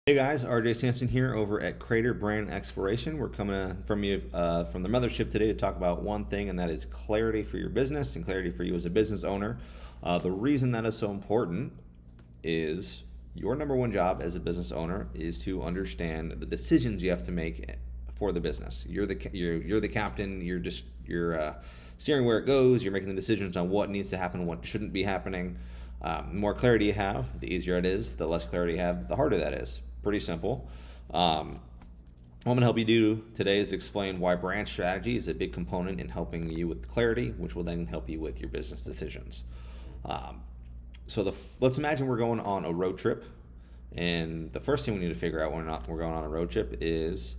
Hey guys, RJ Sampson here over at Crater Brand Exploration. We're coming from you from the mothership today to talk about one thing, and that is clarity for your business and clarity for you as a business owner. The reason that is so important is your number one job as a business owner is to understand the decisions you have to make for the business. You're the captain. You're steering where it goes. You're making the decisions on what needs to happen, what shouldn't be happening. The more clarity you have, the easier it is. The less clarity you have, the harder that is. Pretty simple. What I'm going to help you do today is explain why brand strategy is a big component in helping you with clarity, which will then help you with your business decisions. Let's imagine we're going on a road trip, and the first thing we need to figure out when we're going on a road trip is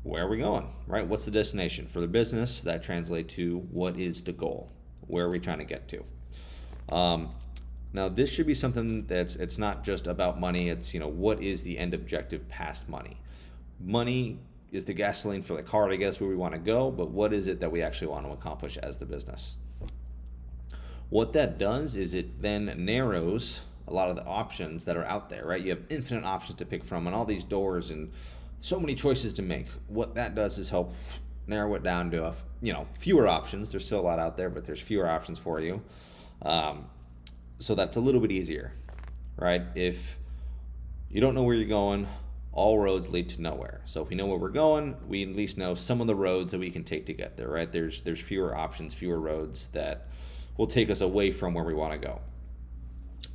where are we going, right? What's the destination? For the business, that translates to what is the goal? Where are we trying to get to? Now, this should be something it's not just about money. It's, what is the end objective past money? Money is the gasoline for the car to get us where we want to go, but what is it that we actually want to accomplish as the business? What that does is it then narrows a lot of the options that are out there, right? You have infinite options to pick from and all these doors and so many choices to make. What that does is help narrow it down to fewer options. There's still a lot out there, but there's fewer options for you. So that's a little bit easier, right? If you don't know where you're going, all roads lead to nowhere. So if we know where we're going, we at least know some of the roads that we can take to get there, right? There's fewer options, fewer roads that will take us away from where we want to go.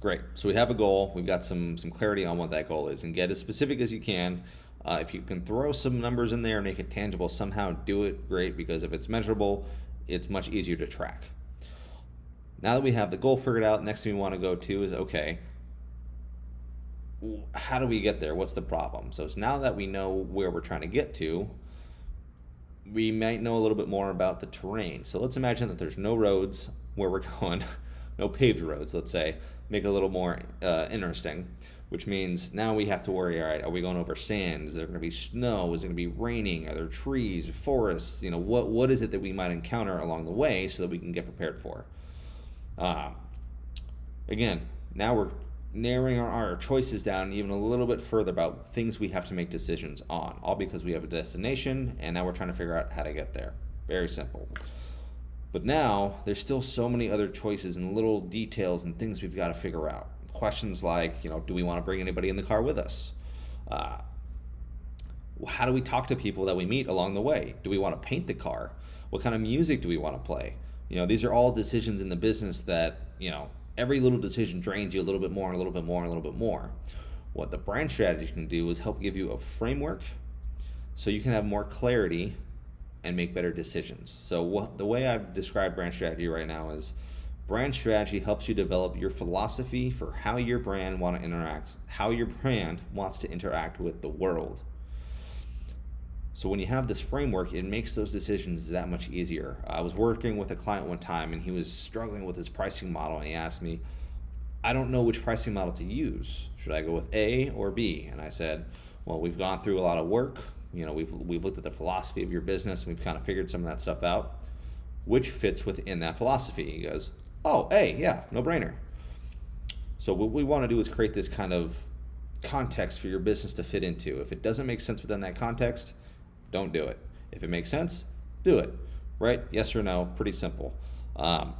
Great. So we have a goal. We've got some clarity on what that goal is, and get as specific as you can. If you can throw some numbers in there and make it tangible, somehow do it, great, because if it's measurable, it's much easier to track. Now that we have the goal figured out, next thing we want to go to is, okay, how do we get there? What's the problem? So it's now that we know where we're trying to get to, we might know a little bit more about the terrain. So let's imagine that there's no roads where we're going, no paved roads, let's say, make it a little more interesting, which means now we have to worry, all right, are we going over sand? Is there going to be snow? Is it going to be raining? Are there trees, forests? What is it that we might encounter along the way so that we can get prepared for? Again, now we're narrowing our choices down even a little bit further about things we have to make decisions on, all because we have a destination and now we're trying to figure out how to get there. Very simple. But now there's still so many other choices and little details and things we've got to figure out. Questions like, do we want to bring anybody in the car with us? How do we talk to people that we meet along the way? Do we want to paint the car? What kind of music do we want to play? These are all decisions in the business that, every little decision drains you a little bit more and a little bit more and a little bit more. What the brand strategy can do is help give you a framework so you can have more clarity and make better decisions. So the way I've described brand strategy right now is brand strategy helps you develop your philosophy for how your brand how your brand wants to interact with the world. So when you have this framework, it makes those decisions that much easier. I was working with a client one time and he was struggling with his pricing model, and he asked me, I don't know which pricing model to use. Should I go with A or B? And I said, well, we've gone through a lot of work. We've looked at the philosophy of your business and we've kind of figured some of that stuff out. Which fits within that philosophy? He goes, oh, A, yeah, no brainer. So what we want to do is create this kind of context for your business to fit into. If it doesn't make sense within that context, don't do it. If it makes sense, do it, right? Yes or no, pretty simple. And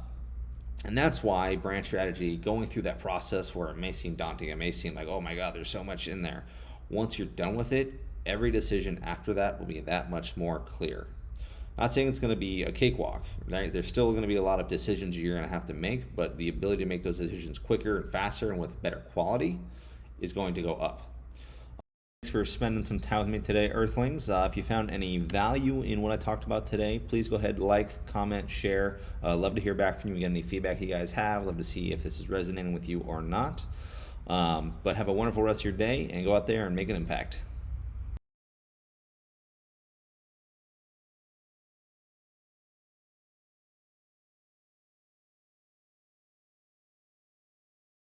that's why brand strategy, going through that process where it may seem daunting, it may seem like, oh my God, there's so much in there. Once you're done with it, every decision after that will be that much more clear. Not saying it's going to be a cakewalk, right? There's still going to be a lot of decisions you're going to have to make, but the ability to make those decisions quicker and faster and with better quality is going to go up. Thanks for spending some time with me today, Earthlings. If you found any value in what I talked about today, please go ahead, like, comment, share. Love to hear back from you. Get any feedback you guys have. Love to see if this is resonating with you or not. But have a wonderful rest of your day and go out there and make an impact.